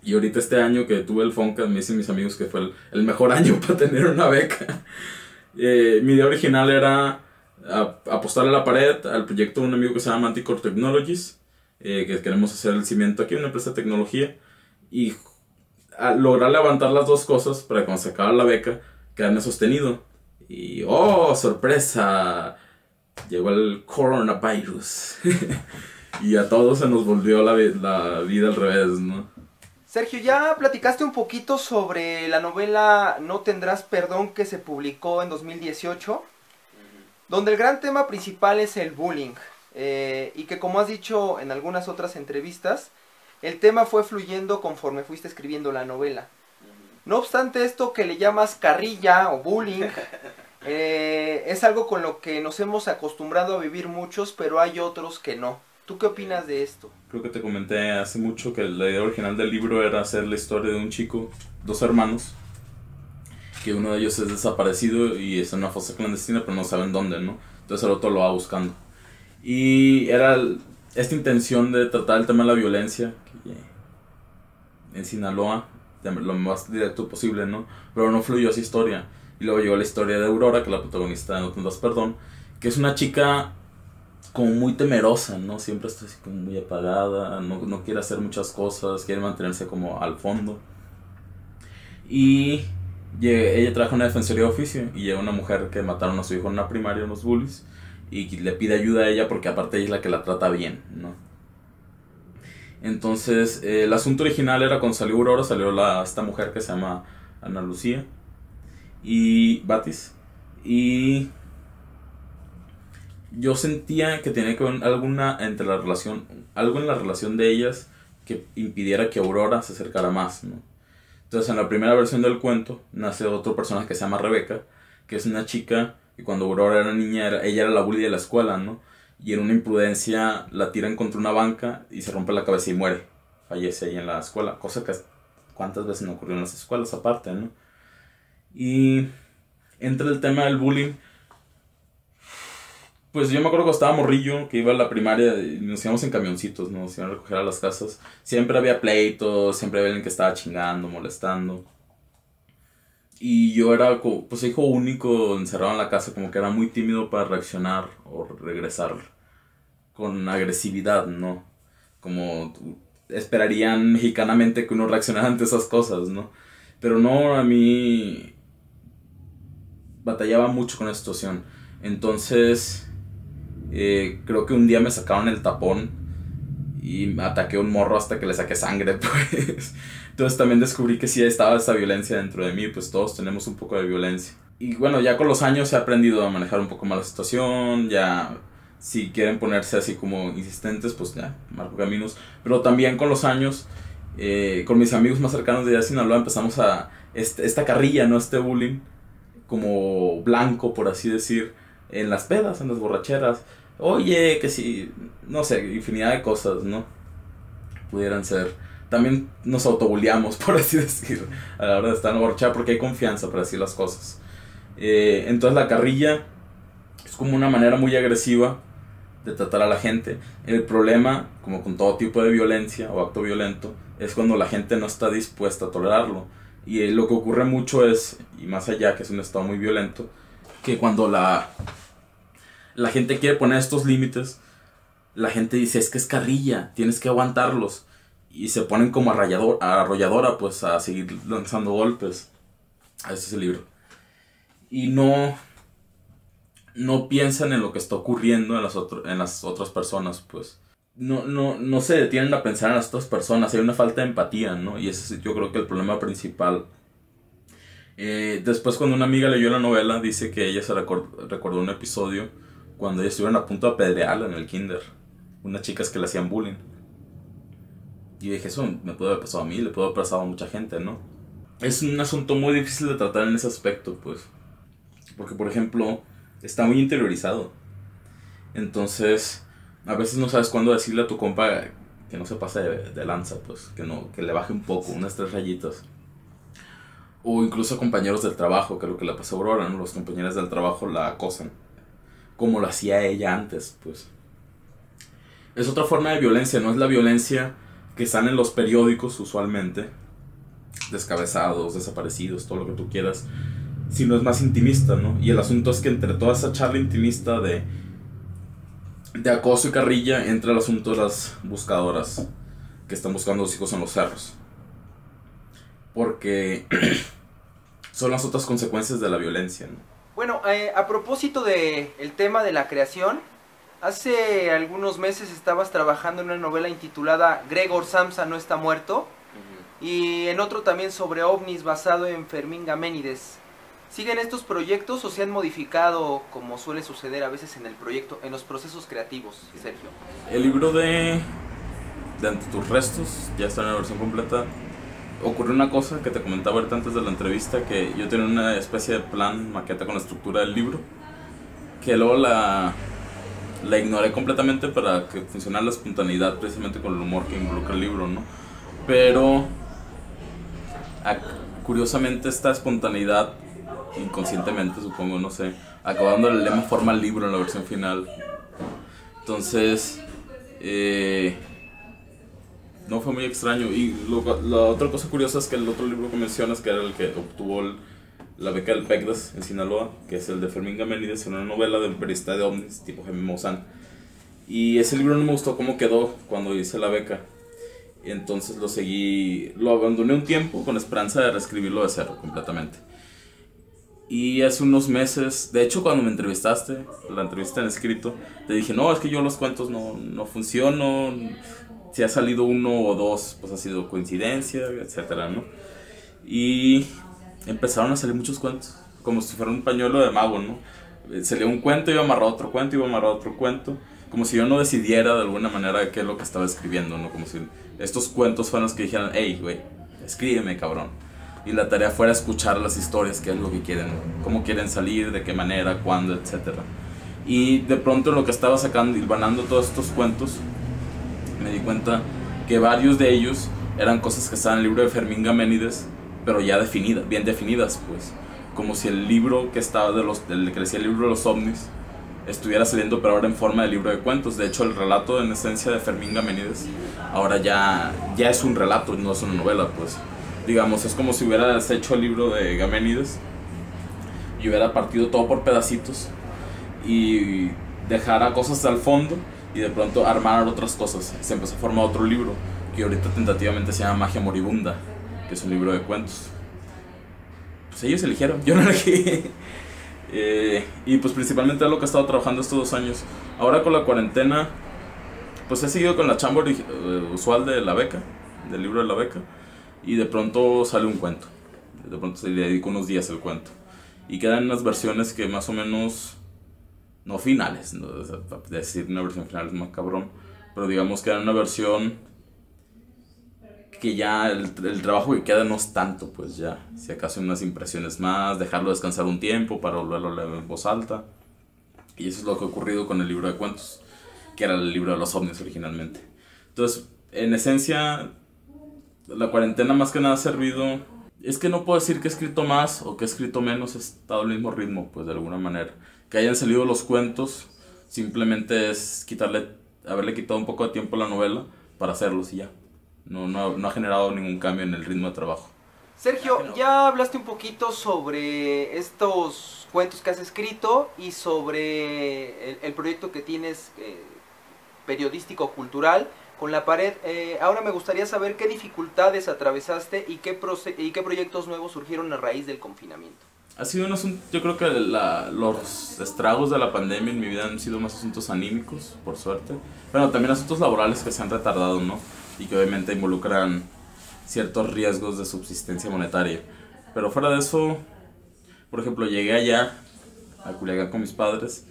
Y ahorita este año que tuve el FONCA, me dicen mis amigos que fue el mejor año para tener una beca. Mi idea original era apostarle a la pared al proyecto de un amigo que se llama Manticore Technologies, que queremos hacer el cimiento aquí, una empresa de tecnología, y lograr levantar las dos cosas para que cuando se acabara la beca, quedarme sostenido. Y ¡oh, sorpresa! Llegó el coronavirus. Y a todos se nos volvió la vida al revés, ¿no? Sergio, ya platicaste un poquito sobre la novela No tendrás perdón, que se publicó en 2018, donde el gran tema principal es el bullying, y que, como has dicho en algunas otras entrevistas, el tema fue fluyendo conforme fuiste escribiendo la novela. No obstante, esto que le llamas carrilla o bullying es algo con lo que nos hemos acostumbrado a vivir muchos, pero hay otros que no. ¿Tú qué opinas de esto? Creo que te comenté hace mucho que la idea original del libro era hacer la historia de un chico, dos hermanos, que uno de ellos es desaparecido y está en una fosa clandestina, pero no saben dónde, ¿no? Entonces el otro lo va buscando. Y era esta intención de tratar el tema de la violencia que en Sinaloa, de lo más directo posible, ¿no? Pero no fluyó esa historia. Y luego llegó la historia de Aurora, que es la protagonista de No tendrás perdón, que es una chica como muy temerosa, ¿no? Siempre está así como muy apagada, no quiere hacer muchas cosas, quiere mantenerse como al fondo. Y ella trabaja en una defensoría de oficio y llega una mujer que mataron a su hijo en una primaria, unos bullies, y le pide ayuda a ella porque aparte ella es la que la trata bien, ¿no? Entonces, el asunto original era cuando salió Aurora, salió esta mujer que se llama Ana Lucía y Batis, y yo sentía que tenía que haber algo en la relación de ellas que impidiera que Aurora se acercara más, ¿no? Entonces, en la primera versión del cuento nace otro personaje que se llama Rebeca, que es una chica que cuando Aurora era niña, ella era la bully de la escuela, ¿no? Y en una imprudencia la tiran contra una banca y se rompe la cabeza y muere. Fallece ahí en la escuela, cosa que cuántas veces no ocurrió en las escuelas aparte, ¿no? Y entra el tema del bullying. Pues yo me acuerdo cuando estaba morrillo, que iba a la primaria y nos íbamos en camioncitos, ¿no? Nos iban a recoger a las casas. Siempre había pleitos, siempre había alguien que estaba chingando, molestando. Y yo era, pues, hijo único, encerrado en la casa, como que era muy tímido para reaccionar o regresar con agresividad, ¿no? Como esperarían mexicanamente que uno reaccionara ante esas cosas, ¿no? Pero no, a mí batallaba mucho con la situación. Entonces, creo que un día me sacaron el tapón y ataqué a un morro hasta que le saqué sangre, pues. Entonces también descubrí que sí estaba esa violencia dentro de mí, pues todos tenemos un poco de violencia. Y bueno, ya con los años he aprendido a manejar un poco más la situación, ya si quieren ponerse así como insistentes, pues ya, marco caminos. Pero también con los años, con mis amigos más cercanos de allá de Sinaloa empezamos a esta carrilla, ¿no? Este bullying como blanco, por así decir, en las pedas, en las borracheras. Oye, que sí, no sé, infinidad de cosas, ¿no? Pudieran ser. También nos autobuleamos, por así decir, a la hora de estar en la borrachera, porque hay confianza para decir las cosas. Entonces la carrilla es como una manera muy agresiva de tratar a la gente. El problema, como con todo tipo de violencia o acto violento, es cuando la gente no está dispuesta a tolerarlo. Y lo que ocurre mucho es, y más allá que es un estado muy violento, que cuando la gente quiere poner estos límites, la gente dice, es que es carrilla, tienes que aguantarlos. Y se ponen como arrolladora, pues a seguir lanzando golpes. Ese es el libro. Y no no piensan en lo que está ocurriendo en las otras personas, pues. No se detienen a pensar en las otras personas, hay una falta de empatía, ¿no? Y ese es, yo creo que el problema principal. Después, cuando una amiga leyó la novela, dice que ella se recordó un episodio cuando ellos estuvieron a punto de apedrearla en el kinder. Unas chicas que le hacían bullying. Y dije, eso me puede haber pasado a mí, le puede haber pasado a mucha gente, ¿no? Es un asunto muy difícil de tratar en ese aspecto, pues. Porque, por ejemplo, está muy interiorizado. Entonces, a veces no sabes cuándo decirle a tu compa que no se pase de lanza, pues. Que le baje un poco, unas 3 rayitas. O incluso a compañeros del trabajo, que es lo que le pasó a Aurora, ¿no? Los compañeros del trabajo la acosan. Como lo hacía ella antes, pues. Es otra forma de violencia, no es la violencia que están en los periódicos usualmente. Descabezados, desaparecidos, todo lo que tú quieras. Sino es más intimista, ¿no? Y el asunto es que entre toda esa charla intimista de acoso y carrilla entra el asunto de las buscadoras que están buscando a los hijos en los cerros. Porque son las otras consecuencias de la violencia, ¿no? Bueno, a propósito del tema de la creación, hace algunos meses estabas trabajando en una novela intitulada Gregor Samsa no está muerto, y en otro también sobre ovnis basado en Fermín Gaménides. ¿Siguen estos proyectos o se han modificado, como suele suceder a veces en los procesos creativos, Sergio? El libro de Ante tus restos ya está en la versión completa. Ocurrió una cosa que te comentaba ahorita antes de la entrevista, que yo tenía una especie de plan, maqueta con la estructura del libro, que luego la ignoré completamente para que funcionara la espontaneidad, precisamente con el humor que involucra el libro, ¿no? Pero curiosamente esta espontaneidad, inconscientemente supongo, no sé, acabando el lema forma el libro en la versión final. Entonces no fue muy extraño. Y la otra cosa curiosa es que el otro libro que mencionas, que era el que obtuvo la beca del PECDAS en Sinaloa, que es el de Fermín Gaménides, una novela de un periodista de ovnis tipo Jaime Maussan. Y ese libro no me gustó cómo quedó cuando hice la beca. Entonces lo abandoné un tiempo con esperanza de reescribirlo de cero completamente. Y hace unos meses, de hecho cuando me entrevistaste, la entrevista en escrito, te dije, no, es que yo los cuentos no funciono, si ha salido uno o dos, pues ha sido coincidencia, etcétera, ¿no? Y empezaron a salir muchos cuentos, como si fuera un pañuelo de mago, ¿no? Salía un cuento, iba a amarrar otro cuento, iba a amarrar otro cuento, como si yo no decidiera de alguna manera qué es lo que estaba escribiendo, ¿no? Como si estos cuentos fueran los que dijeran, hey, güey, escríbeme, cabrón. Y la tarea fuera escuchar las historias, qué es lo que quieren, cómo quieren salir, de qué manera, cuándo, etcétera. Y de pronto lo que estaba sacando, hilvanando todos estos cuentos, me di cuenta que varios de ellos eran cosas que estaban en el libro de Fermín Gaménides, pero ya definidas, bien definidas, pues. Como si el libro que estaba del que decía el libro de los ovnis estuviera saliendo, pero ahora en forma de libro de cuentos. De hecho, el relato en esencia de Fermín Gaménides ahora ya es un relato, no es una novela, pues. Digamos, es como si hubieras hecho el libro de Gaménides y hubiera partido todo por pedacitos y dejara cosas al fondo y de pronto armar otras cosas. Se empezó a formar otro libro que ahorita tentativamente se llama Magia Moribunda, que es un libro de cuentos. Pues ellos eligieron, yo no elegí. Y pues principalmente es lo que he estado trabajando estos 2 años. Ahora con la cuarentena, pues he seguido con la chamba usual de la beca, del libro de la beca. Y de pronto sale un cuento. De pronto se le dedico unos días al cuento. Y quedan unas versiones que más o menos, no finales, ¿no? Decir una versión final es más cabrón, pero digamos que era una versión que ya el trabajo que queda no es tanto, pues ya, si acaso unas impresiones más, dejarlo descansar un tiempo para volverlo a leer en voz alta. Y eso es lo que ha ocurrido con el libro de cuentos, que era el libro de los ovnis originalmente. Entonces, en esencia, la cuarentena más que nada ha servido. Es que no puedo decir que he escrito más o que he escrito menos, he estado al mismo ritmo, pues de alguna manera. Que hayan salido los cuentos simplemente es haberle quitado un poco de tiempo a la novela para hacerlos y ya. No ha generado ningún cambio en el ritmo de trabajo. Sergio, ya hablaste un poquito sobre estos cuentos que has escrito y sobre el proyecto que tienes periodístico cultural con La Pared. Ahora me gustaría saber qué dificultades atravesaste y qué proyectos nuevos surgieron a raíz del confinamiento. Ha sido un asunto, yo creo que los estragos de la pandemia en mi vida han sido más asuntos anímicos, por suerte. Pero también asuntos laborales que se han retardado, ¿no? Y que obviamente involucran ciertos riesgos de subsistencia monetaria. Pero fuera de eso, por ejemplo, llegué allá, a Culiacán con mis padres.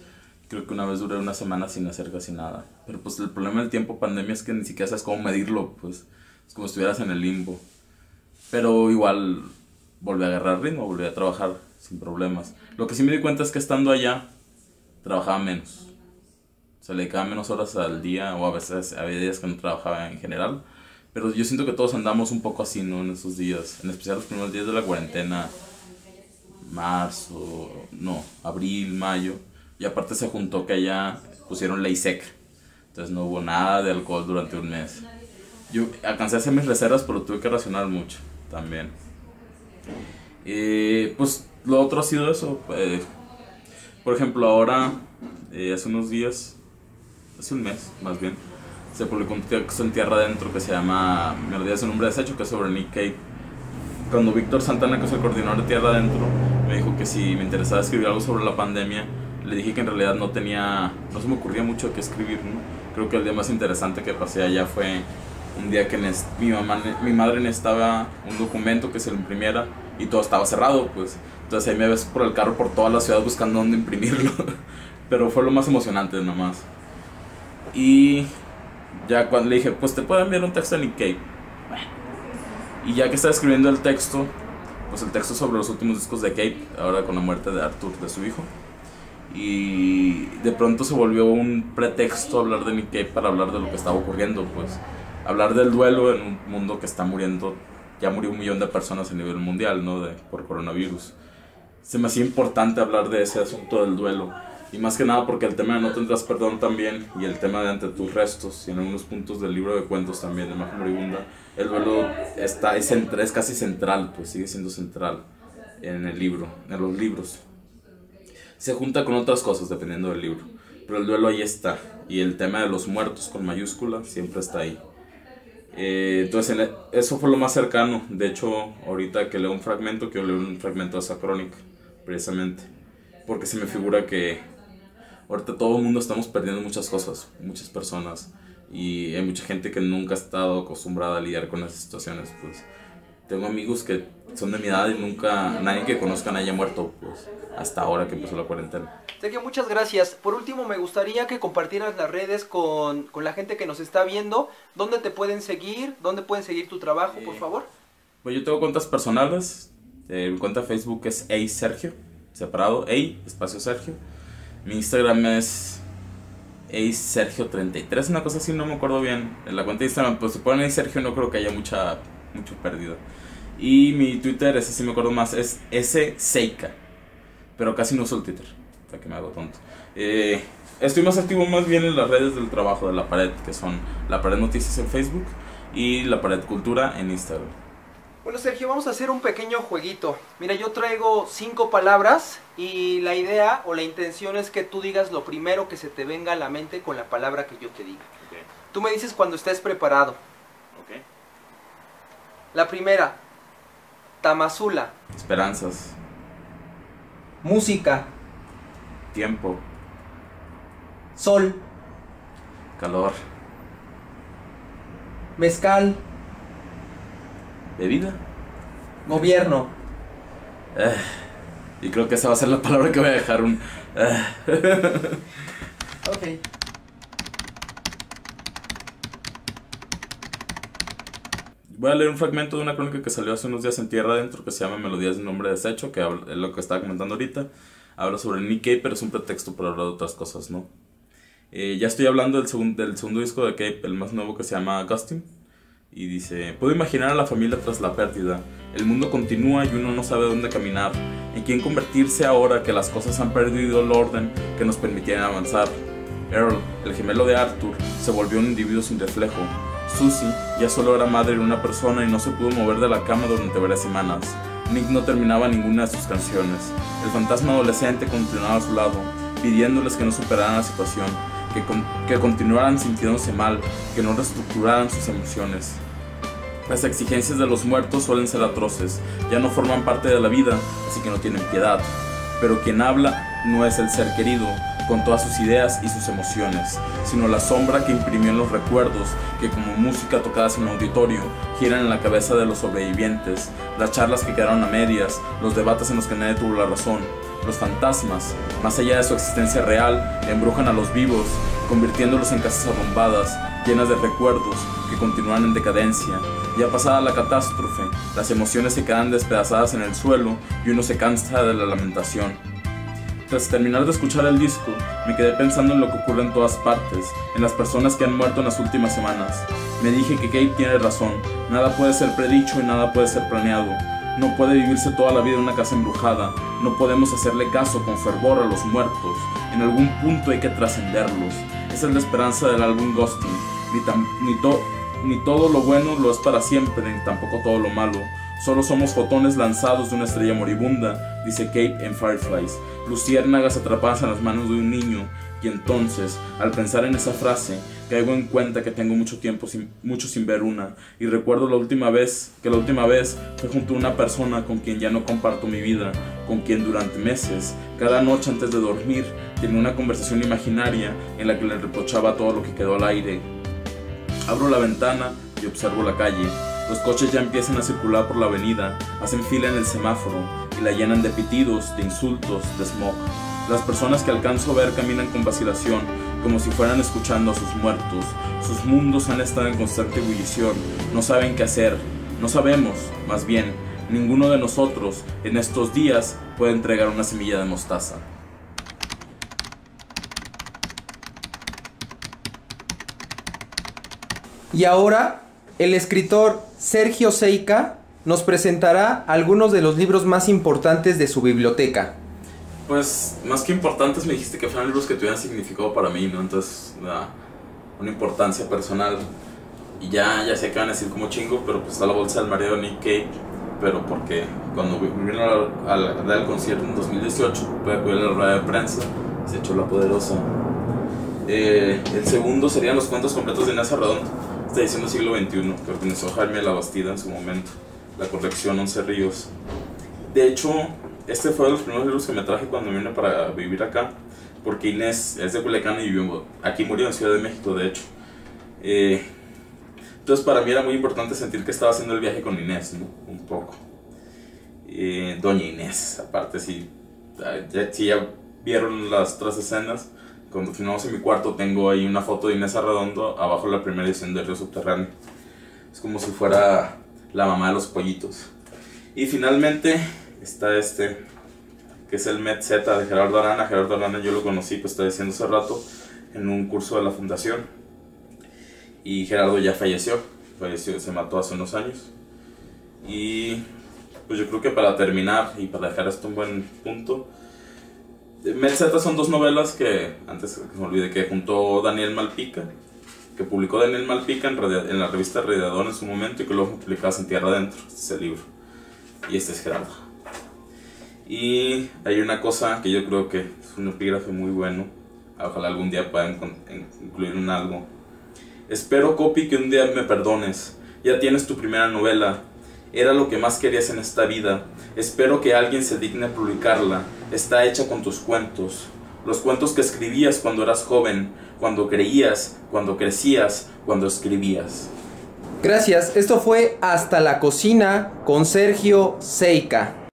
Creo que una vez duré una semana sin hacer casi nada. Pero pues el problema del tiempo pandemia es que ni siquiera sabes cómo medirlo, pues. Es como si estuvieras en el limbo. Pero igual volví a agarrar ritmo, volví a trabajar sin problemas. Lo que sí me di cuenta es que estando allá, trabajaba menos. O sea, le dedicaba menos horas al día, o a veces había días que no trabajaba en general. Pero yo siento que todos andamos un poco así, ¿no? En esos días. En especial los primeros días de la cuarentena. Marzo, no, abril, mayo. Y aparte se juntó que allá pusieron ley seca. Entonces no hubo nada de alcohol durante un mes. Yo alcancé a hacer mis reservas, pero tuve que racionar mucho también. Pues lo otro ha sido eso. Por ejemplo, ahora, hace unos días, hace un mes más bien, se publicó un texto en Tierra Adentro que se llama Melodías de un hombre deshecho, que es sobre Nick Cave. Cuando Víctor Santana, que es el coordinador de Tierra Adentro, me dijo que si me interesaba escribir algo sobre la pandemia, le dije que en realidad no se me ocurría mucho qué escribir, ¿no? Creo que el día más interesante que pasé allá fue un día que mi madre necesitaba un documento que se lo imprimiera y todo estaba cerrado, pues. Entonces ahí me ves por el carro por toda la ciudad buscando dónde imprimirlo. Pero fue lo más emocionante nomás. Y ya cuando le dije, pues te puedo enviar un texto a Nick Cave. Y ya que estaba escribiendo el texto, pues el texto sobre los últimos discos de Cave, ahora con la muerte de Arthur, de su hijo. Y de pronto se volvió un pretexto hablar de Nick Cave para hablar de lo que estaba ocurriendo, pues. Hablar del duelo en un mundo que está muriendo, ya murió 1 millón de personas a nivel mundial, ¿no? Por coronavirus. Se me hacía importante hablar de ese asunto del duelo. Y más que nada porque el tema de No tendrás perdón también, y el tema de Ante tus restos, y en algunos puntos del libro de cuentos también, de Majo Moribunda, el duelo es casi central, pues sigue siendo central en el libro, en los libros. Se junta con otras cosas dependiendo del libro, pero el duelo ahí está, y el tema de los muertos con mayúscula siempre está ahí. Entonces eso fue lo más cercano. De hecho, ahorita que leo un fragmento, quiero leer un fragmento de esa crónica, precisamente porque se me figura que ahorita todo el mundo estamos perdiendo muchas cosas, muchas personas, y hay mucha gente que nunca ha estado acostumbrada a lidiar con esas situaciones. Pues tengo amigos que son de mi edad y nunca nadie que conozcan haya muerto, pues, hasta ahora que empezó la cuarentena. Sergio, muchas gracias. Por último, me gustaría que compartieras las redes con la gente que nos está viendo. ¿Dónde te pueden seguir? ¿Dónde pueden seguir tu trabajo, por favor? Pues yo tengo cuentas personales. Mi cuenta de Facebook es Sergio, separado, espacio Sergio. Mi Instagram es Sergio33, una cosa así, no me acuerdo bien. En la cuenta de Instagram, pues si ponen Sergio no creo que haya mucho pérdida. Y mi Twitter, ese sí me acuerdo más, es Seika. Pero casi no uso el Twitter, o sea que me hago tonto. Estoy más activo más bien en las redes del trabajo de La Pared, que son La Pared Noticias en Facebook y La Pared Cultura en Instagram. Bueno, Sergio, vamos a hacer un pequeño jueguito. Mira, yo traigo 5 palabras y la idea o la intención es que tú digas lo primero que se te venga a la mente con la palabra que yo te diga. Okay. Tú me dices cuando estés preparado. Okay. La primera, Tamazula. Esperanzas. Música. Tiempo. Sol. Calor. Mezcal. Bebida. Gobierno. Y creo que esa va a ser la palabra que voy a dejar un... Ok. Voy a leer un fragmento de una crónica que salió hace unos días en Tierra Adentro que se llama Melodías de un hombre deshecho, que es lo que estaba comentando ahorita. Habla sobre Nick Cave, pero es un pretexto para hablar de otras cosas, ¿no? Ya estoy hablando del segundo disco de Cave, el más nuevo, que se llama Augustine. Y dice: puedo imaginar a la familia tras la pérdida. El mundo continúa y uno no sabe dónde caminar. ¿En quién convertirse ahora que las cosas han perdido el orden que nos permitían avanzar? Earl, el gemelo de Arthur, se volvió un individuo sin reflejo. Susie ya solo era madre de una persona y no se pudo mover de la cama durante varias semanas. Nick no terminaba ninguna de sus canciones. El fantasma adolescente continuaba a su lado, pidiéndoles que no superaran la situación, que continuaran sintiéndose mal, que no reestructuraran sus emociones. Las exigencias de los muertos suelen ser atroces, ya no forman parte de la vida, así que no tienen piedad. Pero quien habla no es el ser querido, con todas sus ideas y sus emociones, sino la sombra que imprimió en los recuerdos, que como música tocadas en un auditorio, giran en la cabeza de los sobrevivientes, las charlas que quedaron a medias, los debates en los que nadie tuvo la razón. Los fantasmas, más allá de su existencia real, embrujan a los vivos, convirtiéndolos en casas arrumbadas, llenas de recuerdos que continúan en decadencia. Ya pasada la catástrofe, las emociones se quedan despedazadas en el suelo y uno se cansa de la lamentación. Tras terminar de escuchar el disco, me quedé pensando en lo que ocurre en todas partes, en las personas que han muerto en las últimas semanas. Me dije que Kate tiene razón, nada puede ser predicho y nada puede ser planeado. No puede vivirse toda la vida en una casa embrujada, no podemos hacerle caso con fervor a los muertos, en algún punto hay que trascenderlos. Esa es la esperanza del álbum Ghosting, ni todo lo bueno lo es para siempre, ni tampoco todo lo malo. Solo somos fotones lanzados de una estrella moribunda, dice Kate en Fireflies, luciérnagas atrapadas en las manos de un niño. Y entonces, al pensar en esa frase, caigo en cuenta que tengo mucho sin ver una, y recuerdo la última vez fue junto a una persona con quien ya no comparto mi vida, con quien durante meses, cada noche antes de dormir, tenía una conversación imaginaria en la que le reprochaba todo lo que quedó al aire. Abro la ventana y observo la calle. Los coches ya empiezan a circular por la avenida, hacen fila en el semáforo y la llenan de pitidos, de insultos, de smog. Las personas que alcanzo a ver caminan con vacilación, como si fueran escuchando a sus muertos. Sus mundos han estado en constante ebullición, no saben qué hacer, no sabemos, más bien, ninguno de nosotros en estos días puede entregar una semilla de mostaza. Y ahora, el escritor Sergio Seica nos presentará algunos de los libros más importantes de su biblioteca. Pues, más que importantes, me dijiste que fueran libros que tuvieran significado para mí, ¿no? Entonces, una importancia personal. Y ya sé que van a decir como chingo, pero pues está La bolsa del marido de Nick Cave. Pero porque cuando vino a dar el concierto en 2018, pude acudir a la rueda de prensa, se echó la poderosa. El segundo serían los cuentos completos de Inés Arredondo, esta edición del siglo XXI, que organizó Jaime La Bastida en su momento, la colección 11 Ríos. De hecho, este fue de los primeros libros que me traje cuando vine para vivir acá, porque Inés es de Culiacán y aquí murió en Ciudad de México, de hecho. Entonces para mí era muy importante sentir que estaba haciendo el viaje con Inés, ¿no? Un poco. Doña Inés, aparte, si ya vieron las otras escenas, cuando filmamos en mi cuarto tengo ahí una foto de Inés Arredondo abajo de la primera edición de Río Subterráneo. Es como si fuera la mamá de los pollitos. Y finalmente está que es el Met Z de Gerardo Arana. Gerardo Arana yo lo conocí, pues está diciendo hace rato, en un curso de la fundación. Y Gerardo ya falleció, se mató hace unos años. Y pues yo creo que para terminar y para dejar esto un buen punto, Met Z son dos novelas que, antes que me olvide, que juntó Daniel Malpica, que publicó Daniel Malpica en la revista Radiador en su momento, y que luego publicadas en Tierra Adentro. Este es el libro. Y este es Gerardo. Y hay una cosa que yo creo que es un epígrafe muy bueno, ojalá algún día puedan incluir en algo. Espero, Copy, que un día me perdones. Ya tienes tu primera novela. Era lo que más querías en esta vida. Espero que alguien se digne a publicarla. Está hecha con tus cuentos. Los cuentos que escribías cuando eras joven, cuando creías, cuando crecías, cuando escribías. Gracias, esto fue Hasta la Cocina con Sergio Seica.